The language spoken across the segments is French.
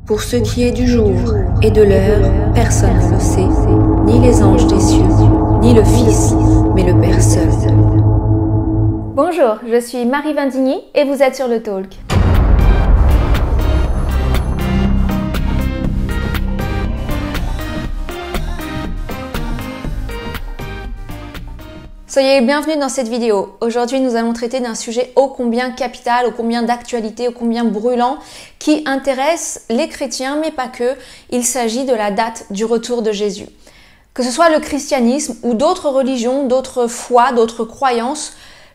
Pour ce qui est du jour et de l'heure, personne ne le sait, ni les anges des cieux, ni le Fils, mais le Père seul. Bonjour, je suis Marie Vindigny et vous êtes sur le Talk. Soyez les bienvenus dans cette vidéo. Aujourd'hui, nous allons traiter d'un sujet ô combien capital, ô combien d'actualité, ô combien brûlant, qui intéresse les chrétiens, mais pas que. Il s'agit de la date du retour de Jésus. Que ce soit le christianisme ou d'autres religions, d'autres foi, d'autres croyances,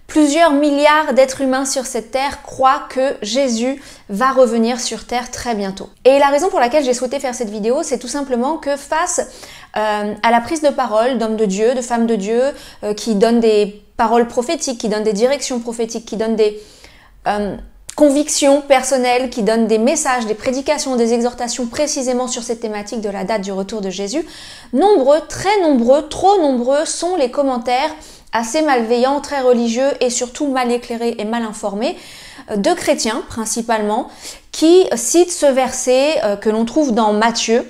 plusieurs milliards d'êtres humains sur cette terre croient que Jésus va revenir sur terre très bientôt. Et la raison pour laquelle j'ai souhaité faire cette vidéo, c'est tout simplement que face à la prise de parole d'hommes de Dieu, de femmes de Dieu, qui donnent des paroles prophétiques, qui donnent des directions prophétiques, qui donnent des convictions personnelles, qui donnent des messages, des prédications, des exhortations précisément sur cette thématique de la date du retour de Jésus, nombreux, très nombreux, trop nombreux sont les commentaires assez malveillants, très religieux et surtout mal éclairés et mal informés, de chrétiens principalement, qui citent ce verset que l'on trouve dans Matthieu.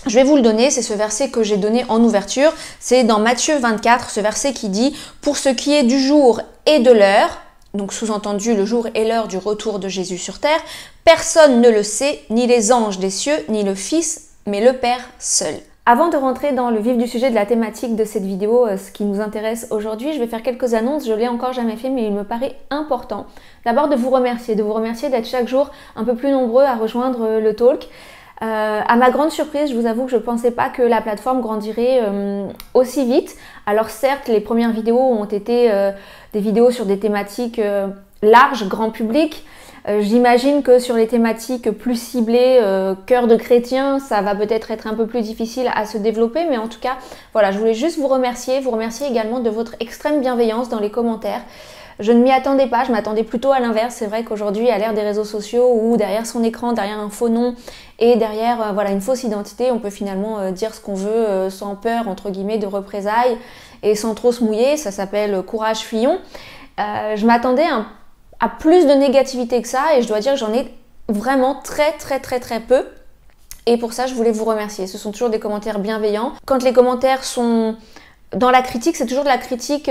Je vais vous le donner, c'est ce verset que j'ai donné en ouverture, c'est dans Matthieu 24, ce verset qui dit « Pour ce qui est du jour et de l'heure », donc sous-entendu le jour et l'heure du retour de Jésus sur terre, personne ne le sait, ni les anges des cieux, ni le Fils, mais le Père seul. Avant de rentrer dans le vif du sujet de la thématique de cette vidéo, ce qui nous intéresse aujourd'hui, je vais faire quelques annonces. Je l'ai encore jamais fait, mais il me paraît important. D'abord de vous remercier d'être chaque jour un peu plus nombreux à rejoindre le Talk. À ma grande surprise, je vous avoue que je ne pensais pas que la plateforme grandirait aussi vite. Alors certes, les premières vidéos ont été des vidéos sur des thématiques larges, grand public. J'imagine que sur les thématiques plus ciblées, cœur de chrétien, ça va peut-être être un peu plus difficile à se développer, mais en tout cas, voilà, je voulais juste vous remercier également de votre extrême bienveillance dans les commentaires. Je ne m'y attendais pas, je m'attendais plutôt à l'inverse. C'est vrai qu'aujourd'hui, à l'ère des réseaux sociaux, où derrière son écran, derrière un faux nom et derrière voilà, une fausse identité, on peut finalement dire ce qu'on veut sans peur, entre guillemets, de représailles et sans trop se mouiller. Ça s'appelle courage fuyons. Je m'attendais à plus de négativité que ça et je dois dire que j'en ai vraiment très peu. Et pour ça, je voulais vous remercier. Ce sont toujours des commentaires bienveillants. Quand les commentaires sont dans la critique, c'est toujours de la critique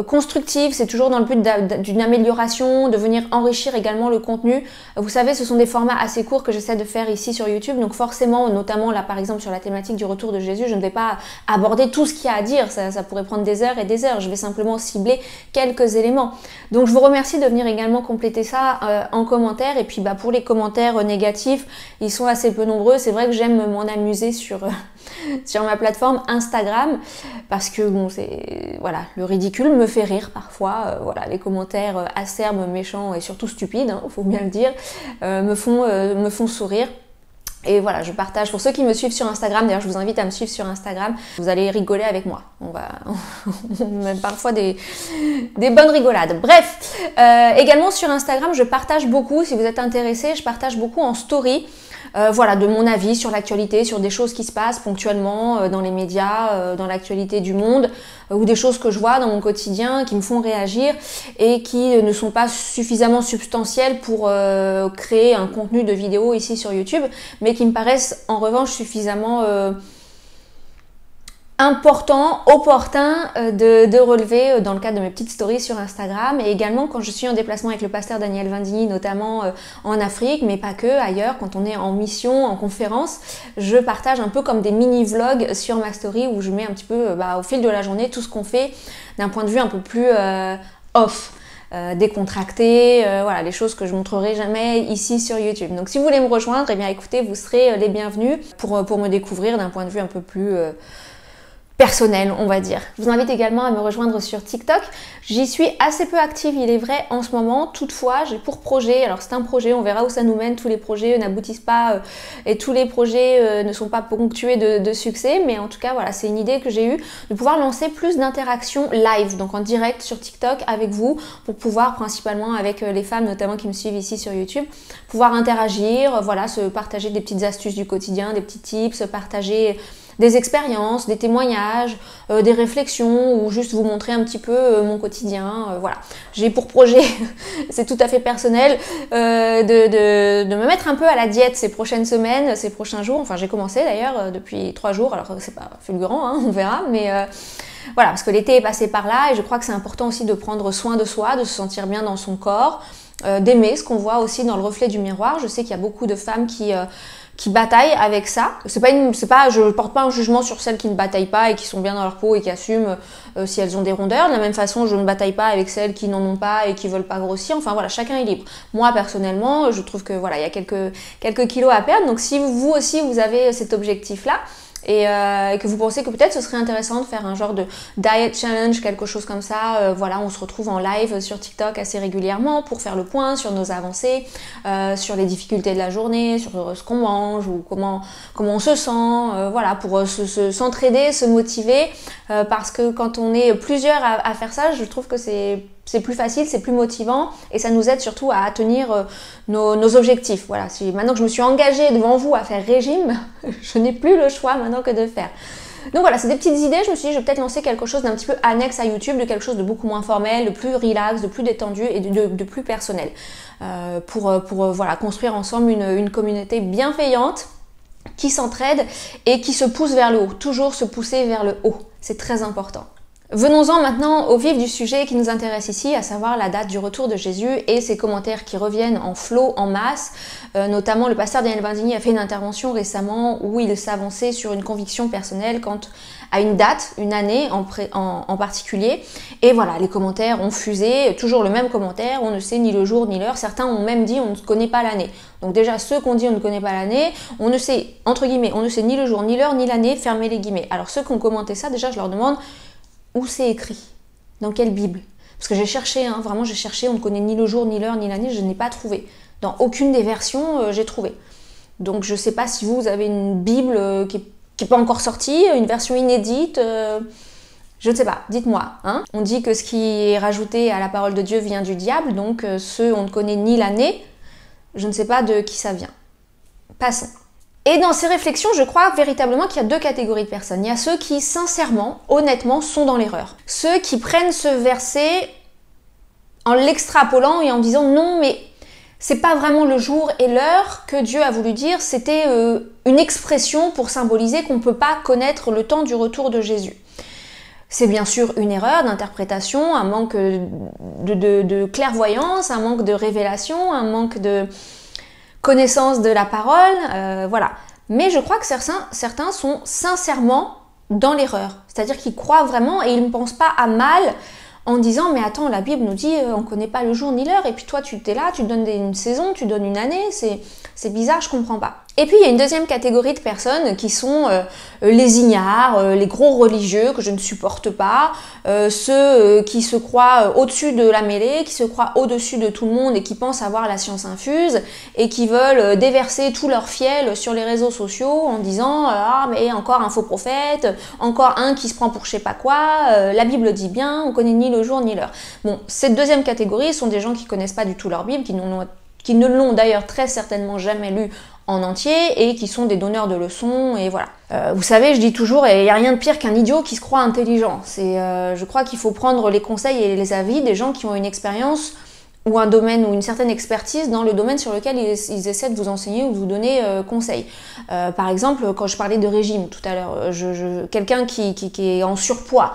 constructive, c'est toujours dans le but d'une amélioration, de venir enrichir également le contenu. Vous savez, ce sont des formats assez courts que j'essaie de faire ici sur YouTube, donc forcément, notamment là par exemple sur la thématique du retour de Jésus, je ne vais pas aborder tout ce qu'il y a à dire, ça pourrait prendre des heures et des heures, je vais simplement cibler quelques éléments. Donc je vous remercie de venir également compléter ça en commentaire, et puis pour les commentaires négatifs, ils sont assez peu nombreux. C'est vrai que j'aime m'en amuser sur ma plateforme Instagram, parce que bon, voilà, le ridicule me fait rire parfois, voilà, les commentaires acerbes, méchants et surtout stupides, hein, faut bien le dire, me font sourire. Et voilà, je partage, pour ceux qui me suivent sur Instagram, d'ailleurs je vous invite à me suivre sur Instagram, vous allez rigoler avec moi, on même parfois des bonnes rigolades. Bref, également sur Instagram, je partage beaucoup, si vous êtes intéressés, je partage beaucoup en story, voilà, de mon avis sur l'actualité, sur des choses qui se passent ponctuellement dans les médias, dans l'actualité du monde, ou des choses que je vois dans mon quotidien qui me font réagir et qui ne sont pas suffisamment substantielles pour créer un contenu de vidéo ici sur YouTube, mais qui me paraissent en revanche suffisamment important, opportun de relever dans le cadre de mes petites stories sur Instagram, et également quand je suis en déplacement avec le pasteur Daniel Vindigny, notamment en Afrique, mais pas que, ailleurs, quand on est en mission, en conférence, je partage un peu comme des mini-vlogs sur ma story où je mets un petit peu au fil de la journée tout ce qu'on fait d'un point de vue un peu plus off. Décontracté, voilà, les choses que je montrerai jamais ici sur YouTube. Donc si vous voulez me rejoindre, eh bien écoutez, vous serez les bienvenus pour me découvrir d'un point de vue un peu plus personnel, on va dire. Je vous invite également à me rejoindre sur TikTok. J'y suis assez peu active, il est vrai, en ce moment. Toutefois, j'ai pour projet, alors c'est un projet, on verra où ça nous mène, tous les projets n'aboutissent pas et tous les projets ne sont pas ponctués de succès, mais en tout cas, voilà, c'est une idée que j'ai eue de pouvoir lancer plus d'interactions live, donc en direct sur TikTok avec vous, pour pouvoir, principalement avec les femmes notamment qui me suivent ici sur YouTube, pouvoir interagir, voilà, se partager des petites astuces du quotidien, des petits tips, partager des expériences, des témoignages, des réflexions ou juste vous montrer un petit peu mon quotidien. Voilà. J'ai pour projet, c'est tout à fait personnel, de me mettre un peu à la diète ces prochaines semaines, ces prochains jours. Enfin, j'ai commencé d'ailleurs depuis 3 jours, alors c'est pas fulgurant, hein, on verra, mais voilà, parce que l'été est passé par là et je crois que c'est important aussi de prendre soin de soi, de se sentir bien dans son corps, d'aimer ce qu'on voit aussi dans le reflet du miroir. Je sais qu'il y a beaucoup de femmes qui bataillent avec ça. Je porte pas un jugement sur celles qui ne bataillent pas et qui sont bien dans leur peau et qui assument si elles ont des rondeurs. De la même façon, je ne bataille pas avec celles qui n'en ont pas et qui veulent pas grossir. Enfin voilà, chacun est libre. Moi personnellement, je trouve que voilà, il y a quelques kilos à perdre. Donc si vous aussi vous avez cet objectif-là, et que vous pensez que peut-être ce serait intéressant de faire un genre de diet challenge, quelque chose comme ça, voilà, on se retrouve en live sur TikTok assez régulièrement pour faire le point sur nos avancées, sur les difficultés de la journée, sur ce qu'on mange ou comment on se sent, voilà, pour s'entraider, se motiver, parce que quand on est plusieurs à faire ça, je trouve que c'est plus facile, c'est plus motivant et ça nous aide surtout à tenir nos objectifs. Voilà, maintenant que je me suis engagée devant vous à faire régime, je n'ai plus le choix maintenant que de faire. Donc voilà, c'est des petites idées. Je me suis dit, je vais peut-être lancer quelque chose d'un petit peu annexe à YouTube, de quelque chose de beaucoup moins formel, de plus relax, de plus détendu et de plus personnel. Pour voilà, construire ensemble une communauté bienveillante qui s'entraide et qui se pousse vers le haut. Toujours se pousser vers le haut. C'est très important. Venons-en maintenant au vif du sujet qui nous intéresse ici, à savoir la date du retour de Jésus et ses commentaires qui reviennent en flot, en masse. Notamment, le pasteur Daniel Bandini a fait une intervention récemment où il s'avançait sur une conviction personnelle quant à une date, une année en particulier. Et voilà, les commentaires ont fusé, toujours le même commentaire, on ne sait ni le jour ni l'heure. Certains ont même dit on ne connaît pas l'année. Donc déjà, ceux qu'on dit on ne connaît pas l'année, on ne sait, entre guillemets, on ne sait ni le jour, ni l'heure, ni l'année, fermez les guillemets. Alors ceux qui ont commenté ça, déjà je leur demande où c'est écrit, dans quelle Bible. Parce que j'ai cherché, hein, vraiment j'ai cherché, on ne connaît ni le jour, ni l'heure, ni l'année, je n'ai pas trouvé. Dans aucune des versions, j'ai trouvé. Donc je ne sais pas si vous avez une Bible qui n'est pas encore sortie, une version inédite, je ne sais pas, dites-moi. Hein. On dit que ce qui est rajouté à la parole de Dieu vient du diable, donc ceux on ne connaît ni l'année, je ne sais pas de qui ça vient. Passons. Et dans ces réflexions, je crois véritablement qu'il y a 2 catégories de personnes. Il y a ceux qui, sincèrement, honnêtement, sont dans l'erreur. Ceux qui prennent ce verset en l'extrapolant et en disant non, mais c'est pas vraiment le jour et l'heure que Dieu a voulu dire, c'était une expression pour symboliser qu'on ne peut pas connaître le temps du retour de Jésus. C'est bien sûr une erreur d'interprétation, un manque de clairvoyance, un manque de révélation, un manque de connaissance de la parole, voilà. Mais je crois que certains sont sincèrement dans l'erreur. C'est-à-dire qu'ils croient vraiment et ils ne pensent pas à mal en disant « Mais attends, la Bible nous dit on ne connaît pas le jour ni l'heure et puis toi tu t'es là, tu donnes une saison, tu donnes une année, c'est bizarre, je comprends pas. » Et puis il y a une deuxième catégorie de personnes qui sont les ignares, les gros religieux que je ne supporte pas, ceux qui se croient au-dessus de la mêlée, qui se croient au-dessus de tout le monde et qui pensent avoir la science infuse et qui veulent déverser tout leur fiel sur les réseaux sociaux en disant ah mais encore un faux prophète, encore un qui se prend pour je sais pas quoi, la Bible dit bien, on connaît ni le jour ni l'heure. Bon, cette deuxième catégorie sont des gens qui connaissent pas du tout leur Bible, qui ne l'ont d'ailleurs très certainement jamais lu en entier et qui sont des donneurs de leçons et voilà. Vous savez, je dis toujours, il n'y a rien de pire qu'un idiot qui se croit intelligent. Je crois qu'il faut prendre les conseils et les avis des gens qui ont une expérience ou un domaine ou une certaine expertise dans le domaine sur lequel ils essaient de vous enseigner ou de vous donner conseil. Par exemple, quand je parlais de régime tout à l'heure, quelqu'un qui est en surpoids,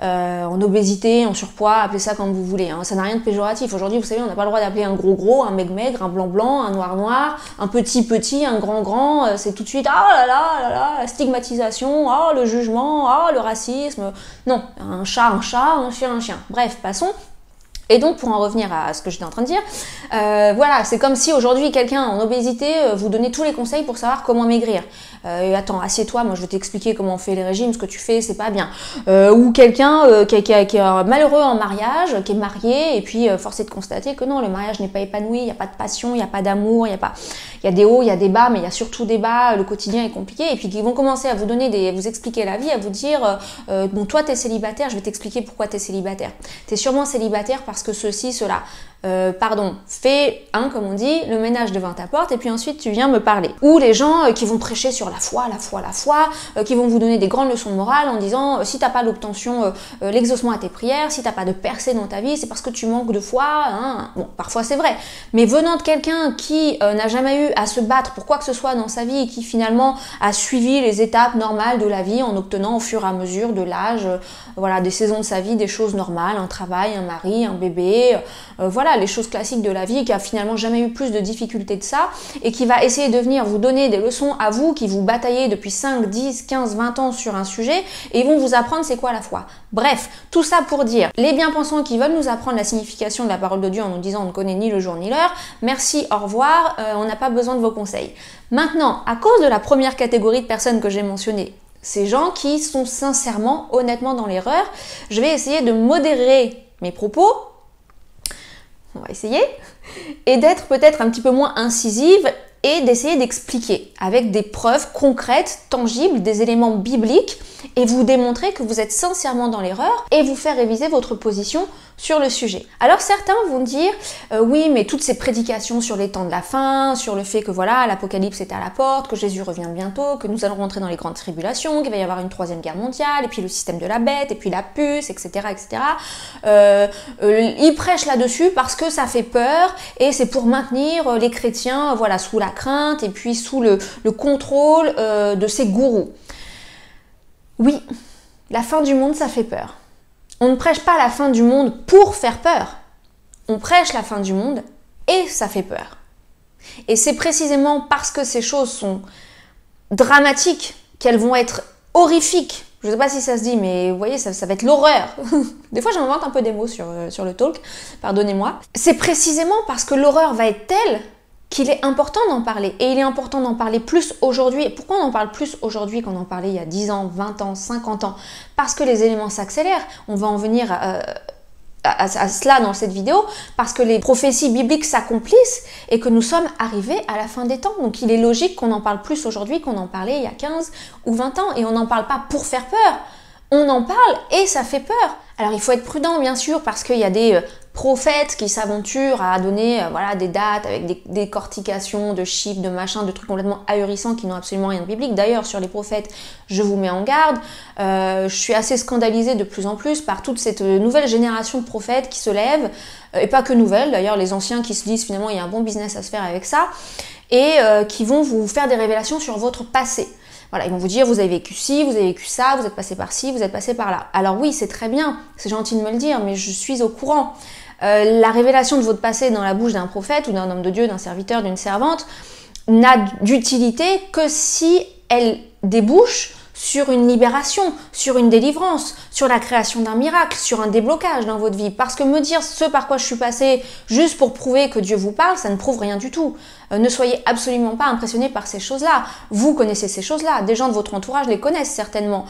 en obésité, en surpoids, appelez ça comme vous voulez, hein. Ça n'a rien de péjoratif. Aujourd'hui, vous savez, on n'a pas le droit d'appeler un gros, un maigre, un blanc, un noir, un petit, un grand, c'est tout de suite, ah là là, la stigmatisation, ah le jugement, ah le racisme. Non, un chat, un chien, un chien. Bref, passons. Et donc, pour en revenir à ce que j'étais en train de dire, voilà, c'est comme si aujourd'hui, quelqu'un en obésité vous donnait tous les conseils pour savoir comment maigrir. Attends, assieds-toi, moi je vais t'expliquer comment on fait les régimes, ce que tu fais, c'est pas bien. Ou quelqu'un qui est malheureux en mariage, qui est marié, et puis force est de constater que non, le mariage n'est pas épanoui, il n'y a pas de passion, il n'y a pas d'amour, il y a des hauts, il y a des bas, mais il y a surtout des bas, le quotidien est compliqué, et puis qui vont commencer à vous donner vous expliquer la vie, à vous dire, bon toi t'es célibataire, je vais t'expliquer pourquoi t'es célibataire. T'es sûrement célibataire parce que ceci, cela. fais, comme on dit, le ménage devant ta porte et puis ensuite tu viens me parler. Ou les gens qui vont prêcher sur la foi, qui vont vous donner des grandes leçons de morale en disant si t'as pas l'obtention, l'exaucement à tes prières, si t'as pas de percée dans ta vie, c'est parce que tu manques de foi. Bon, parfois c'est vrai, mais venant de quelqu'un qui n'a jamais eu à se battre pour quoi que ce soit dans sa vie et qui finalement a suivi les étapes normales de la vie en obtenant au fur et à mesure de l'âge, voilà, des saisons de sa vie, des choses normales, un travail, un mari, un bébé, voilà, les choses classiques de la vie, qui a finalement jamais eu plus de difficultés de ça et qui va essayer de venir vous donner des leçons à vous qui vous bataillez depuis 5, 10, 15, 20 ans sur un sujet et ils vont vous apprendre c'est quoi la foi. Bref, tout ça pour dire, les bien-pensants qui veulent nous apprendre la signification de la parole de Dieu en nous disant on ne connaît ni le jour ni l'heure, merci, au revoir, on n'a pas besoin de vos conseils. Maintenant, à cause de la première catégorie de personnes que j'ai mentionnée, ces gens qui sont sincèrement, honnêtement dans l'erreur, je vais essayer de modérer mes propos. On va essayer, et d'être peut-être un petit peu moins incisive et d'essayer d'expliquer avec des preuves concrètes, tangibles, des éléments bibliques et vous démontrer que vous êtes sincèrement dans l'erreur et vous faire réviser votre position sur le sujet. Alors certains vont dire oui mais toutes ces prédications sur les temps de la fin, sur le fait que voilà l'apocalypse est à la porte, que Jésus revient bientôt, que nous allons rentrer dans les grandes tribulations, qu'il va y avoir une troisième guerre mondiale et puis le système de la bête et puis la puce, etc. etc. Ils prêchent là-dessus parce que ça fait peur et c'est pour maintenir les chrétiens voilà, sous la crainte et puis sous le contrôle de ces gourous. Oui, la fin du monde ça fait peur. On ne prêche pas la fin du monde pour faire peur. On prêche la fin du monde et ça fait peur. Et c'est précisément parce que ces choses sont dramatiques qu'elles vont être horrifiques. Je ne sais pas si ça se dit, mais vous voyez, ça va être l'horreur. Des fois, j'invente un peu des mots sur le talk, pardonnez-moi. C'est précisément parce que l'horreur va être telle qu'il est important d'en parler. Et il est important d'en parler plus aujourd'hui. Pourquoi on en parle plus aujourd'hui qu'on en parlait il y a 10 ans, 20 ans, 50 ans? Parce que les éléments s'accélèrent. On va en venir à cela dans cette vidéo, parce que les prophéties bibliques s'accomplissent et que nous sommes arrivés à la fin des temps. Donc il est logique qu'on en parle plus aujourd'hui qu'on en parlait il y a 15 ou 20 ans. Et on n'en parle pas pour faire peur. On en parle et ça fait peur. Alors il faut être prudent bien sûr parce qu'il y a des prophètes qui s'aventurent à donner voilà, des dates avec des décortications de chiffres, de machins, de trucs complètement ahurissants qui n'ont absolument rien de biblique. D'ailleurs sur les prophètes, je vous mets en garde. Je suis assez scandalisée de plus en plus par toute cette nouvelle génération de prophètes qui se lèvent, et pas que nouvelle d'ailleurs, les anciens qui se disent finalement il y a un bon business à se faire avec ça, et qui vont vous faire des révélations sur votre passé. Voilà, ils vont vous dire, vous avez vécu ci, vous avez vécu ça, vous êtes passé par ci, vous êtes passé par là. Alors oui, c'est très bien, c'est gentil de me le dire, mais je suis au courant. La révélation de votre passé dans la bouche d'un prophète ou d'un homme de Dieu, d'un serviteur, d'une servante, n'a d'utilité que si elle débouche sur une libération, sur une délivrance, sur la création d'un miracle, sur un déblocage dans votre vie. Parce que me dire ce par quoi je suis passée juste pour prouver que Dieu vous parle, ça ne prouve rien du tout. Ne soyez absolument pas impressionnés par ces choses-là. Vous connaissez ces choses-là, des gens de votre entourage les connaissent certainement.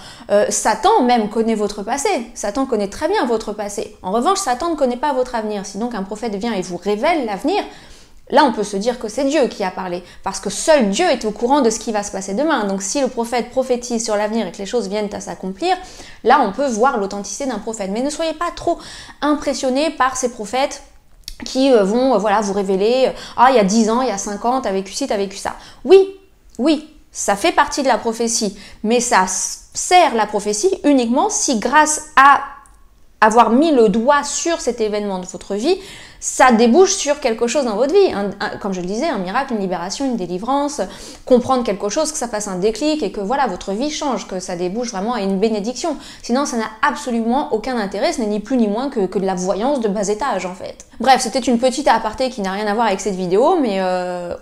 Satan même connaît votre passé, Satan connaît très bien votre passé. En revanche, Satan ne connaît pas votre avenir. Si donc un prophète vient et vous révèle l'avenir, là, on peut se dire que c'est Dieu qui a parlé, parce que seul Dieu est au courant de ce qui va se passer demain. Donc si le prophète prophétise sur l'avenir et que les choses viennent à s'accomplir, là, on peut voir l'authenticité d'un prophète. Mais ne soyez pas trop impressionnés par ces prophètes qui vont voilà, vous révéler « Ah, il y a 10 ans, il y a 5 ans, t'as vécu ci, t'as vécu ça. » Oui, ça fait partie de la prophétie, mais ça sert la prophétie uniquement si grâce à avoir mis le doigt sur cet événement de votre vie, ça débouche sur quelque chose dans votre vie. Comme je le disais, un miracle, une libération, une délivrance, comprendre quelque chose, que ça fasse un déclic et que voilà, votre vie change, que ça débouche vraiment à une bénédiction. Sinon, ça n'a absolument aucun intérêt, ce n'est ni plus ni moins que de la voyance de bas étage en fait. Bref, c'était une petite aparté qui n'a rien à voir avec cette vidéo, mais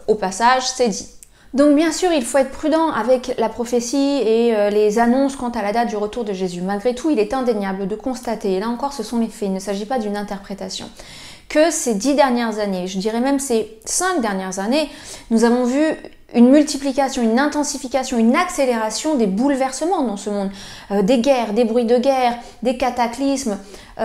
au passage, c'est dit. Donc bien sûr, il faut être prudent avec la prophétie et les annonces quant à la date du retour de Jésus. Malgré tout, il est indéniable de constater, et là encore ce sont les faits, il ne s'agit pas d'une interprétation, que ces 10 dernières années, je dirais même ces 5 dernières années, nous avons vu une multiplication, une intensification, une accélération des bouleversements dans ce monde. Des guerres, des bruits de guerre, des cataclysmes,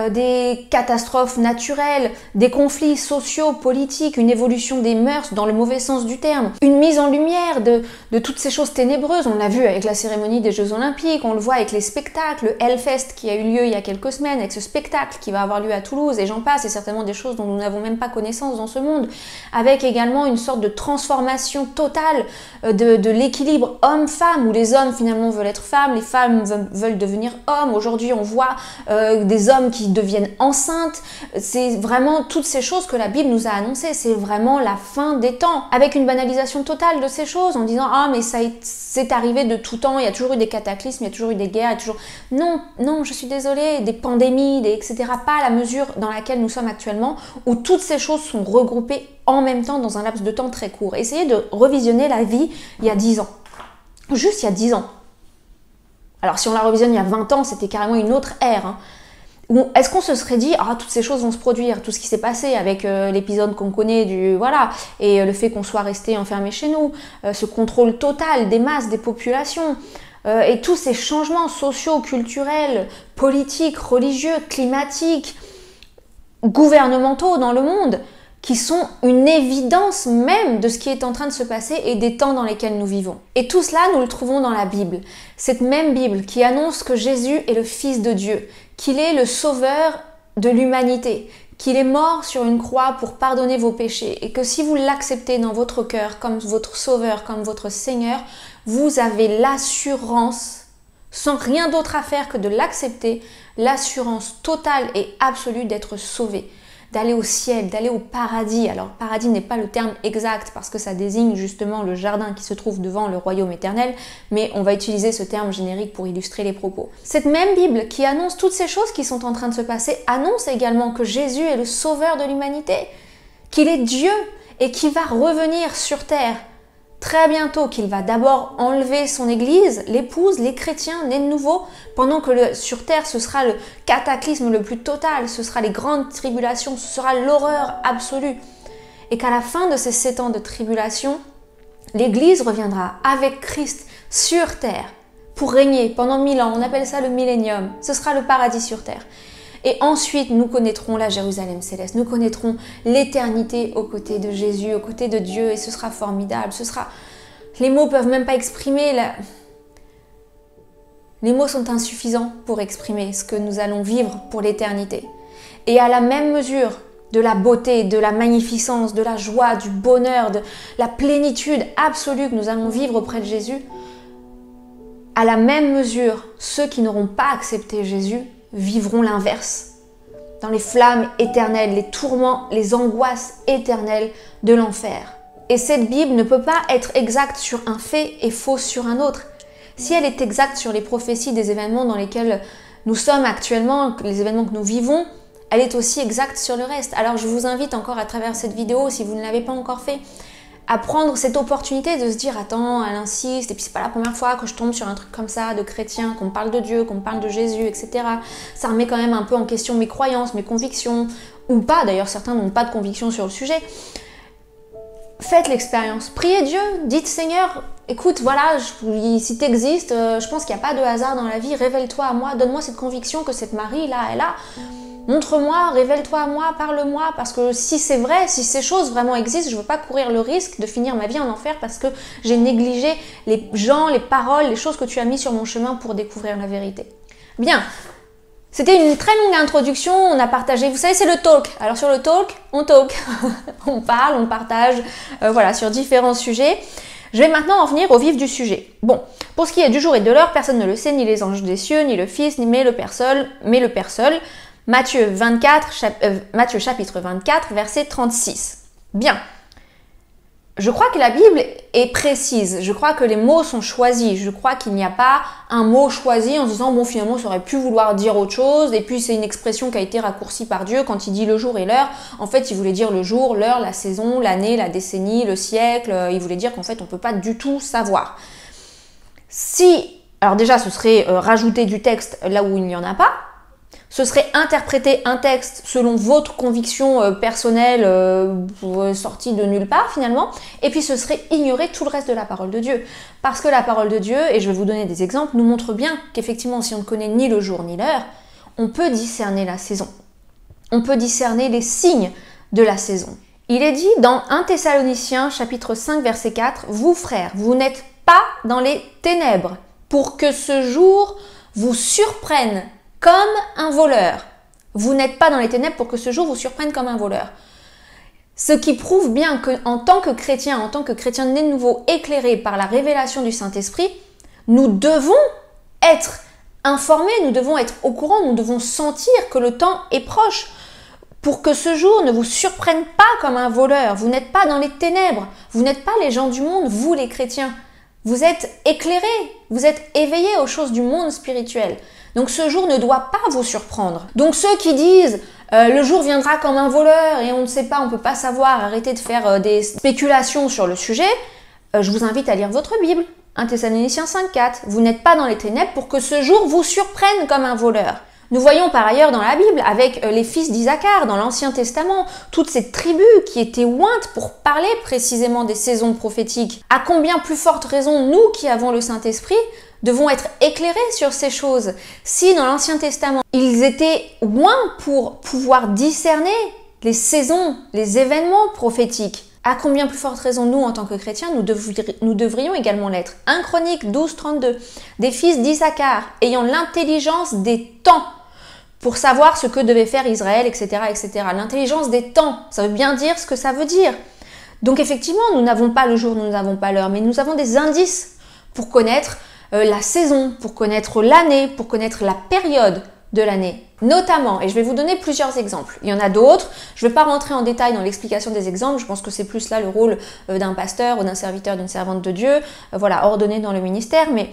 des catastrophes naturelles, des conflits sociaux, politiques, une évolution des mœurs dans le mauvais sens du terme, une mise en lumière de toutes ces choses ténébreuses. On l'a vu avec la cérémonie des Jeux Olympiques, on le voit avec les spectacles, le Hellfest qui a eu lieu il y a quelques semaines, avec ce spectacle qui va avoir lieu à Toulouse, et j'en passe, c'est certainement des choses dont nous n'avons même pas connaissance dans ce monde, avec également une sorte de transformation totale de l'équilibre homme-femme, où les hommes finalement veulent être femmes, les femmes veulent devenir hommes. Aujourd'hui on voit des hommes qui deviennent enceintes. C'est vraiment toutes ces choses que la Bible nous a annoncées. C'est vraiment la fin des temps, avec une banalisation totale de ces choses, en disant ah mais ça c'est arrivé de tout temps, il y a toujours eu des cataclysmes, il y a toujours eu des guerres, il y a toujours... Non, je suis désolée, des pandémies, etc. Pas à la mesure dans laquelle nous sommes actuellement, où toutes ces choses sont regroupées en même temps dans un laps de temps très court. Essayez de revisionner la vie il y a 10 ans. Juste il y a 10 ans. Alors si on la revisionne il y a 20 ans, c'était carrément une autre ère, hein. Est-ce qu'on se serait dit ah toutes ces choses vont se produire, tout ce qui s'est passé avec l'épisode qu'on connaît et le fait qu'on soit resté enfermé chez nous, ce contrôle total des masses, des populations, et tous ces changements sociaux, culturels, politiques, religieux, climatiques, gouvernementaux dans le monde, qui sont une évidence même de ce qui est en train de se passer et des temps dans lesquels nous vivons. Et tout cela, nous le trouvons dans la Bible. Cette même Bible qui annonce que Jésus est le Fils de Dieu, qu'il est le sauveur de l'humanité, qu'il est mort sur une croix pour pardonner vos péchés, et que si vous l'acceptez dans votre cœur comme votre sauveur, comme votre Seigneur, vous avez l'assurance, sans rien d'autre à faire que de l'accepter, l'assurance totale et absolue d'être sauvé, d'aller au ciel, d'aller au paradis. Alors paradis n'est pas le terme exact parce que ça désigne justement le jardin qui se trouve devant le royaume éternel, mais on va utiliser ce terme générique pour illustrer les propos. Cette même Bible qui annonce toutes ces choses qui sont en train de se passer, annonce également que Jésus est le sauveur de l'humanité, qu'il est Dieu et qu'il va revenir sur terre très bientôt, qu'il va d'abord enlever son église, l'épouse, les chrétiens nés de nouveau, pendant que sur terre ce sera le cataclysme le plus total, ce sera les grandes tribulations, ce sera l'horreur absolue. Et qu'à la fin de ces 7 ans de tribulation, l'église reviendra avec Christ sur terre pour régner pendant 1000 ans. On appelle ça le millénium. Ce sera le paradis sur terre. Et ensuite, nous connaîtrons la Jérusalem céleste, nous connaîtrons l'éternité aux côtés de Jésus, aux côtés de Dieu, et ce sera formidable. Les mots peuvent même pas exprimer, les mots sont insuffisants pour exprimer ce que nous allons vivre pour l'éternité. Et à la même mesure de la beauté, de la magnificence, de la joie, du bonheur, de la plénitude absolue que nous allons vivre auprès de Jésus, à la même mesure, ceux qui n'auront pas accepté Jésus vivront l'inverse, dans les flammes éternelles, les tourments, les angoisses éternelles de l'enfer. Et cette Bible ne peut pas être exacte sur un fait et fausse sur un autre. Si elle est exacte sur les prophéties des événements dans lesquels nous sommes actuellement, les événements que nous vivons, elle est aussi exacte sur le reste. Alors je vous invite encore à travers cette vidéo, si vous ne l'avez pas encore fait, à prendre cette opportunité de se dire attends, elle insiste, et puis c'est pas la première fois que je tombe sur un truc comme ça de chrétien, qu'on parle de Dieu, qu'on parle de Jésus, etc. Ça remet quand même un peu en question mes croyances, mes convictions, ou pas, d'ailleurs certains n'ont pas de conviction sur le sujet. Faites l'expérience, priez Dieu, dites Seigneur, écoute, voilà, si tu existes, je pense qu'il n'y a pas de hasard dans la vie, révèle-toi à moi, donne-moi cette conviction que cette Marie là, elle a. Montre-moi, révèle-toi à moi, parle-moi, parce que si c'est vrai, si ces choses vraiment existent, je ne veux pas courir le risque de finir ma vie en enfer parce que j'ai négligé les gens, les paroles, les choses que tu as mis sur mon chemin pour découvrir la vérité. Bien, c'était une très longue introduction, on a partagé, vous savez c'est le talk, alors sur le talk, on on parle, on partage, voilà, sur différents sujets. Je vais maintenant en venir au vif du sujet. Bon, pour ce qui est du jour et de l'heure, personne ne le sait, ni les anges des cieux, ni le Fils, mais le Père seul, Matthieu chapitre 24, verset 36. Bien. Je crois que la Bible est précise. Je crois que les mots sont choisis. Je crois qu'il n'y a pas un mot choisi en se disant bon finalement ça aurait pu vouloir dire autre chose et puis c'est une expression qui a été raccourcie par Dieu quand il dit le jour et l'heure. En fait il voulait dire le jour, l'heure, la saison, l'année, la décennie, le siècle. Il voulait dire qu'en fait on ne peut pas du tout savoir. Alors déjà ce serait rajouter du texte là où il n'y en a pas. Ce serait interpréter un texte selon votre conviction personnelle sortie de nulle part finalement, et puis ce serait ignorer tout le reste de la parole de Dieu. Parce que la parole de Dieu, et je vais vous donner des exemples, nous montre bien qu'effectivement si on ne connaît ni le jour ni l'heure, on peut discerner la saison. On peut discerner les signes de la saison. Il est dit dans 1 Thessaloniciens chapitre 5 verset 4, « Vous frères, vous n'êtes pas dans les ténèbres pour que ce jour vous surprenne comme un voleur. » Vous n'êtes pas dans les ténèbres pour que ce jour vous surprenne comme un voleur. Ce qui prouve bien qu'en tant que chrétien né de nouveau, éclairé par la révélation du Saint-Esprit, nous devons être informés, nous devons être au courant, nous devons sentir que le temps est proche. Pour que ce jour ne vous surprenne pas comme un voleur. Vous n'êtes pas dans les ténèbres. Vous n'êtes pas les gens du monde, vous les chrétiens. Vous êtes éclairés, vous êtes éveillés aux choses du monde spirituel. Donc ce jour ne doit pas vous surprendre. Donc ceux qui disent le jour viendra comme un voleur et on ne sait pas, on ne peut pas savoir, arrêtez de faire des spéculations sur le sujet, je vous invite à lire votre Bible. 1 Thessaloniciens 5,4. Vous n'êtes pas dans les ténèbres pour que ce jour vous surprenne comme un voleur. Nous voyons par ailleurs dans la Bible, avec les fils d'Isaacar, dans l'Ancien Testament, toutes ces tribus qui étaient ointes pour parler précisément des saisons prophétiques. À combien plus forte raison, nous qui avons le Saint-Esprit, devons être éclairés sur ces choses. Si dans l'Ancien Testament, ils étaient oints pour pouvoir discerner les saisons, les événements prophétiques, à combien plus forte raison, nous, en tant que chrétiens, nous devrions également l'être. 1 Chronique 12, 32, des fils d'Isaacar, ayant l'intelligence des temps, pour savoir ce que devait faire Israël, etc., etc. L'intelligence des temps, ça veut bien dire ce que ça veut dire. Donc effectivement, nous n'avons pas le jour, nous n'avons pas l'heure, mais nous avons des indices pour connaître la saison, pour connaître l'année, pour connaître la période de l'année. Notamment, et je vais vous donner plusieurs exemples. Il y en a d'autres, je ne vais pas rentrer en détail dans l'explication des exemples, je pense que c'est plus là le rôle d'un pasteur ou d'un serviteur, d'une servante de Dieu, voilà, ordonné dans le ministère, mais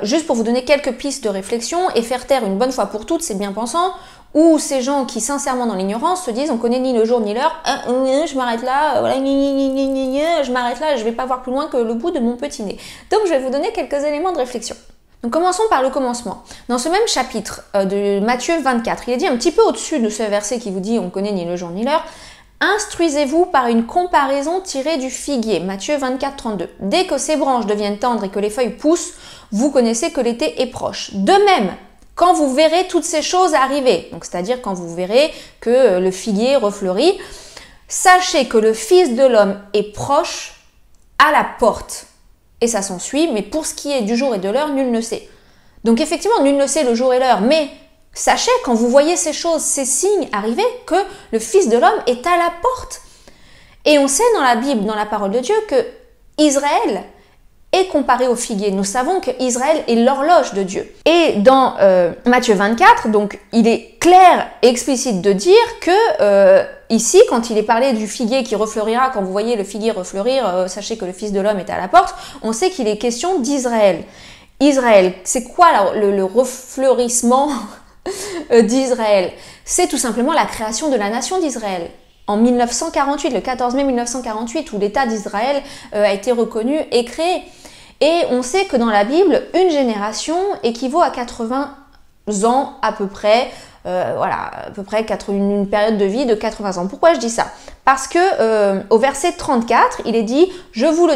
juste pour vous donner quelques pistes de réflexion et faire taire une bonne fois pour toutes ces bien-pensants ou ces gens qui sincèrement dans l'ignorance se disent on connaît ni le jour ni l'heure, je m'arrête là, voilà, je m'arrête là, je vais pas voir plus loin que le bout de mon petit nez. Donc je vais vous donner quelques éléments de réflexion. Donc commençons par le commencement. Dans ce même chapitre de Matthieu 24, il est dit un petit peu au-dessus de ce verset qui vous dit on connaît ni le jour ni l'heure, instruisez-vous par une comparaison tirée du figuier. Matthieu 24, 32. Dès que ses branches deviennent tendres et que les feuilles poussent, vous connaissez que l'été est proche. De même, quand vous verrez toutes ces choses arriver, donc c'est-à-dire quand vous verrez que le figuier refleurit, sachez que le Fils de l'homme est proche à la porte. Et ça s'ensuit, mais pour ce qui est du jour et de l'heure, nul ne sait. Donc effectivement, nul ne sait le jour et l'heure, mais sachez, quand vous voyez ces choses, ces signes arriver, que le Fils de l'homme est à la porte. Et on sait dans la Bible, dans la parole de Dieu, que Israël est comparé au figuier. Nous savons qu'Israël est l'horloge de Dieu. Et dans Matthieu 24, donc il est clair et explicite de dire que ici, quand il est parlé du figuier qui refleurira, quand vous voyez le figuier refleurir, sachez que le Fils de l'homme est à la porte, on sait qu'il est question d'Israël. Israël, c'est quoi le refleurissement d'Israël? C'est tout simplement la création de la nation d'Israël. En 1948, le 14 mai 1948, où l'État d'Israël a été reconnu et créé. Et on sait que dans la Bible, une génération équivaut à 80 ans à peu près, voilà, à peu près une période de vie de 80 ans. Pourquoi je dis ça? Parce que au verset 34, il est dit,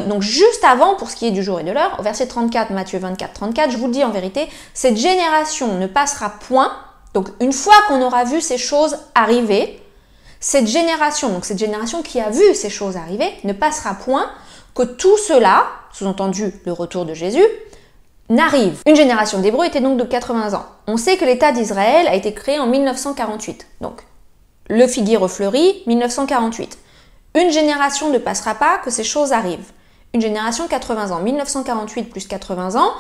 donc juste avant pour ce qui est du jour et de l'heure, au verset 34, Matthieu 24, 34, je vous le dis en vérité, cette génération ne passera point, donc une fois qu'on aura vu ces choses arriver, cette génération, donc cette génération qui a vu ces choses arriver, ne passera point que tout cela, sous-entendu le retour de Jésus, n'arrive. Une génération d'Hébreux était donc de 80 ans. On sait que l'État d'Israël a été créé en 1948. Donc, le figuier refleurit, 1948. Une génération ne passera pas que ces choses arrivent. Une génération 80 ans. 1948 plus 80 ans,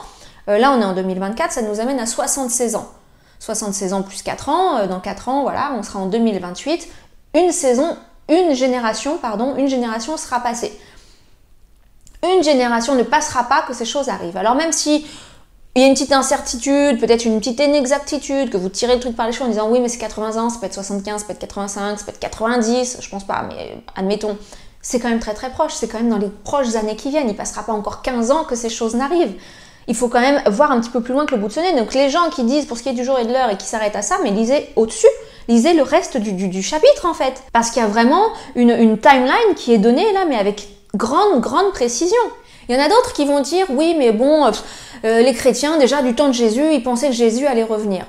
là on est en 2024, ça nous amène à 76 ans. 76 ans plus 4 ans, dans 4 ans, voilà, on sera en 2028. Une génération sera passée. Une génération ne passera pas que ces choses arrivent. Alors même si il y a une petite incertitude, peut-être une petite inexactitude, que vous tirez le truc par les cheveux en disant oui mais c'est 80 ans, ça peut être 75, ça peut être 85, ça peut être 90, je pense pas, mais admettons, c'est quand même très très proche, c'est quand même dans les proches années qui viennent, il passera pas encore 15 ans que ces choses n'arrivent. Il faut quand même voir un petit peu plus loin que le bout de ce nez. Donc les gens qui disent pour ce qui est du jour et de l'heure et qui s'arrêtent à ça, mais lisez au-dessus, lisez le reste du chapitre en fait. Parce qu'il y a vraiment une timeline qui est donnée là, mais avec grande précision. Il y en a d'autres qui vont dire, oui mais bon, les chrétiens déjà du temps de Jésus, ils pensaient que Jésus allait revenir.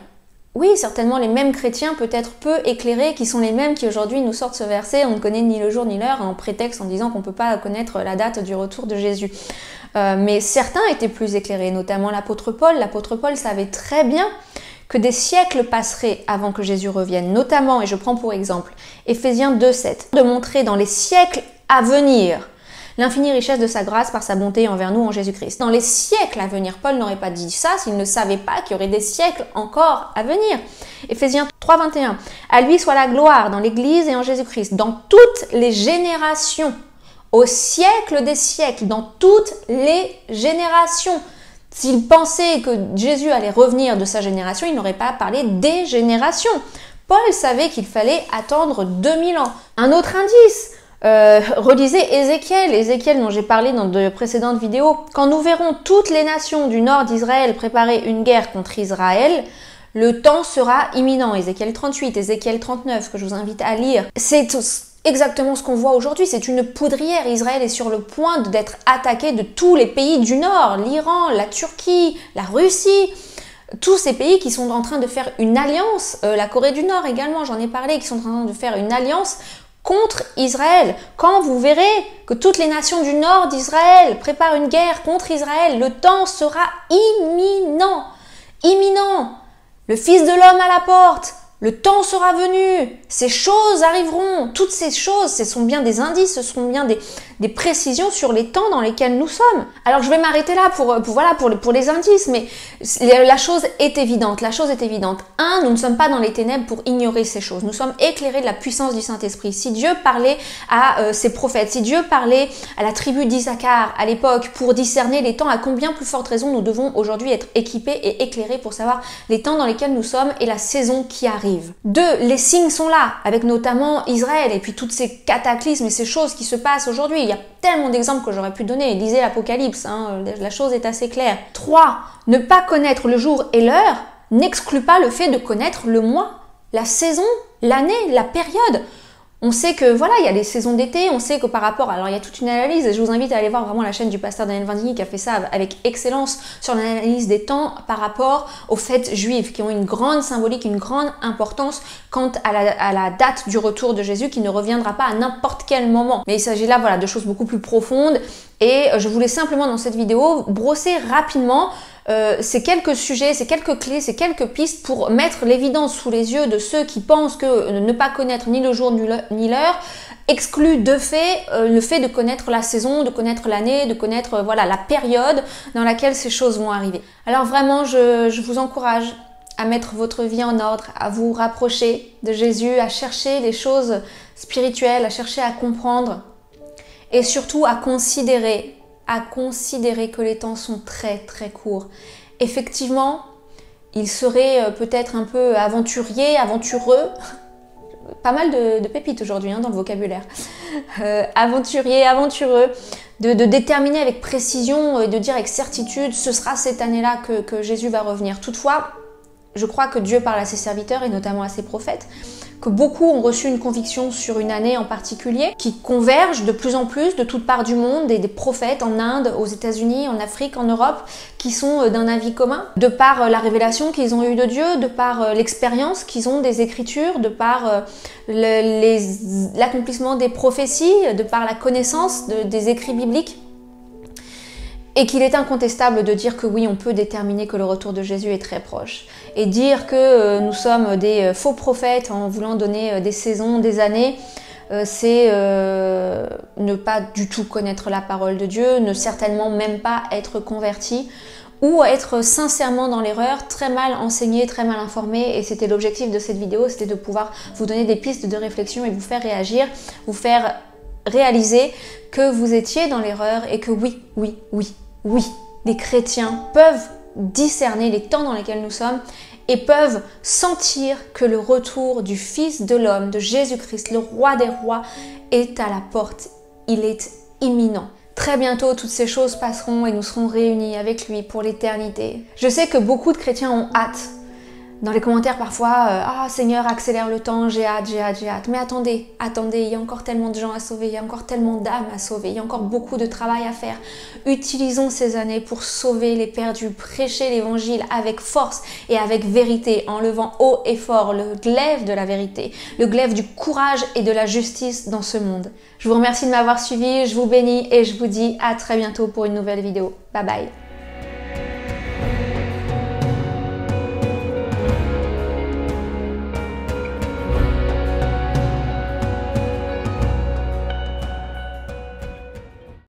Oui, certainement les mêmes chrétiens, peut-être peu éclairés, qui sont les mêmes qui aujourd'hui nous sortent ce verset, on ne connaît ni le jour ni l'heure, en prétexte en disant qu'on ne peut pas connaître la date du retour de Jésus. Mais certains étaient plus éclairés, notamment l'apôtre Paul. L'apôtre Paul savait très bien que des siècles passeraient avant que Jésus revienne, notamment, et je prends pour exemple, Éphésiens 2,7, de montrer dans les siècles à venir l'infinie richesse de sa grâce par sa bonté envers nous en Jésus-Christ. Dans les siècles à venir, Paul n'aurait pas dit ça s'il ne savait pas qu'il y aurait des siècles encore à venir. Éphésiens 3,21. À lui soit la gloire dans l'Église et en Jésus-Christ, dans toutes les générations, au siècle des siècles, dans toutes les générations. S'il pensait que Jésus allait revenir de sa génération, il n'aurait pas parlé des générations. Paul savait qu'il fallait attendre 2000 ans. Un autre indice, relisez Ézéchiel dont j'ai parlé dans de précédentes vidéos. Quand nous verrons toutes les nations du nord d'Israël préparer une guerre contre Israël, le temps sera imminent. Ézéchiel 38, Ézéchiel 39, que je vous invite à lire. C'est exactement ce qu'on voit aujourd'hui, c'est une poudrière. Israël est sur le point d'être attaqué de tous les pays du nord, l'Iran, la Turquie, la Russie. Tous ces pays qui sont en train de faire une alliance, la Corée du Nord également, j'en ai parlé, qui sont en train de faire une alliance contre Israël. Quand vous verrez que toutes les nations du nord d'Israël préparent une guerre contre Israël, le temps sera imminent. Imminent. Le Fils de l'homme à la porte. Le temps sera venu. Ces choses arriveront. Toutes ces choses, ce sont bien des indices, ce sont bien des précisions sur les temps dans lesquels nous sommes. Alors je vais m'arrêter là pour les indices, mais la chose est évidente. La chose est évidente. Nous ne sommes pas dans les ténèbres pour ignorer ces choses. Nous sommes éclairés de la puissance du Saint-Esprit. Si Dieu parlait à ses prophètes, si Dieu parlait à la tribu d'Issachar à l'époque pour discerner les temps, à combien plus forte raison nous devons aujourd'hui être équipés et éclairés pour savoir les temps dans lesquels nous sommes et la saison qui arrive. 2. Les signes sont là, avec notamment Israël et puis toutes ces cataclysmes et ces choses qui se passent aujourd'hui. Il y a tellement d'exemples que j'aurais pu donner. Lisez l'Apocalypse, la chose est assez claire. 3. Ne pas connaître le jour et l'heure n'exclut pas le fait de connaître le mois, la saison, l'année, la période. On sait que voilà, il y a les saisons d'été, on sait que par rapport, alors il y a toute une analyse, et je vous invite à aller voir vraiment la chaîne du pasteur Daniel Vindigny qui a fait ça avec excellence sur l'analyse des temps par rapport aux fêtes juives qui ont une grande symbolique, une grande importance quant à la date du retour de Jésus qui ne reviendra pas à n'importe quel moment. Mais il s'agit là voilà, de choses beaucoup plus profondes et je voulais simplement dans cette vidéo brosser rapidement ces quelques sujets, ces quelques clés, ces quelques pistes pour mettre l'évidence sous les yeux de ceux qui pensent que ne pas connaître ni le jour ni l'heure exclut de fait le fait de connaître la saison, de connaître l'année, de connaître voilà, la période dans laquelle ces choses vont arriver. Alors vraiment, je vous encourage à mettre votre vie en ordre, à vous rapprocher de Jésus, à chercher les choses spirituelles, à chercher à comprendre et surtout à considérer que les temps sont très très courts. Effectivement, il serait peut-être un peu aventureux, pas mal de pépites aujourd'hui dans le vocabulaire, aventureux, de déterminer avec précision et de dire avec certitude, ce sera cette année-là que Jésus va revenir. Toutefois, je crois que Dieu parle à ses serviteurs et notamment à ses prophètes, que beaucoup ont reçu une conviction sur une année en particulier, qui convergent de plus en plus de toutes parts du monde, des prophètes en Inde, aux États-Unis, en Afrique, en Europe, qui sont d'un avis commun, de par la révélation qu'ils ont eue de Dieu, de par l'expérience qu'ils ont des Écritures, de par l'accomplissement des prophéties, de par la connaissance des écrits bibliques. Et qu'il est incontestable de dire que oui, on peut déterminer que le retour de Jésus est très proche. Et dire que nous sommes des faux prophètes en voulant donner des saisons, des années, c'est ne pas du tout connaître la parole de Dieu, ne certainement même pas être converti, ou être sincèrement dans l'erreur, très mal enseigné, très mal informé. Et c'était l'objectif de cette vidéo, c'était de pouvoir vous donner des pistes de réflexion et vous faire réagir, vous faire réaliser que vous étiez dans l'erreur et que oui, les chrétiens peuvent discerner les temps dans lesquels nous sommes et peuvent sentir que le retour du Fils de l'homme, de Jésus-Christ, le roi des rois, est à la porte. Il est imminent. Très bientôt, toutes ces choses passeront et nous serons réunis avec lui pour l'éternité. Je sais que beaucoup de chrétiens ont hâte Dans les commentaires parfois, ah Seigneur, accélère le temps, j'ai hâte, j'ai hâte, j'ai hâte. Mais attendez, il y a encore tellement de gens à sauver, il y a encore tellement d'âmes à sauver, il y a encore beaucoup de travail à faire. Utilisons ces années pour sauver les perdus, prêcher l'évangile avec force et avec vérité, en levant haut et fort le glaive de la vérité, le glaive du courage et de la justice dans ce monde. Je vous remercie de m'avoir suivi, je vous bénis et je vous dis à très bientôt pour une nouvelle vidéo. Bye bye.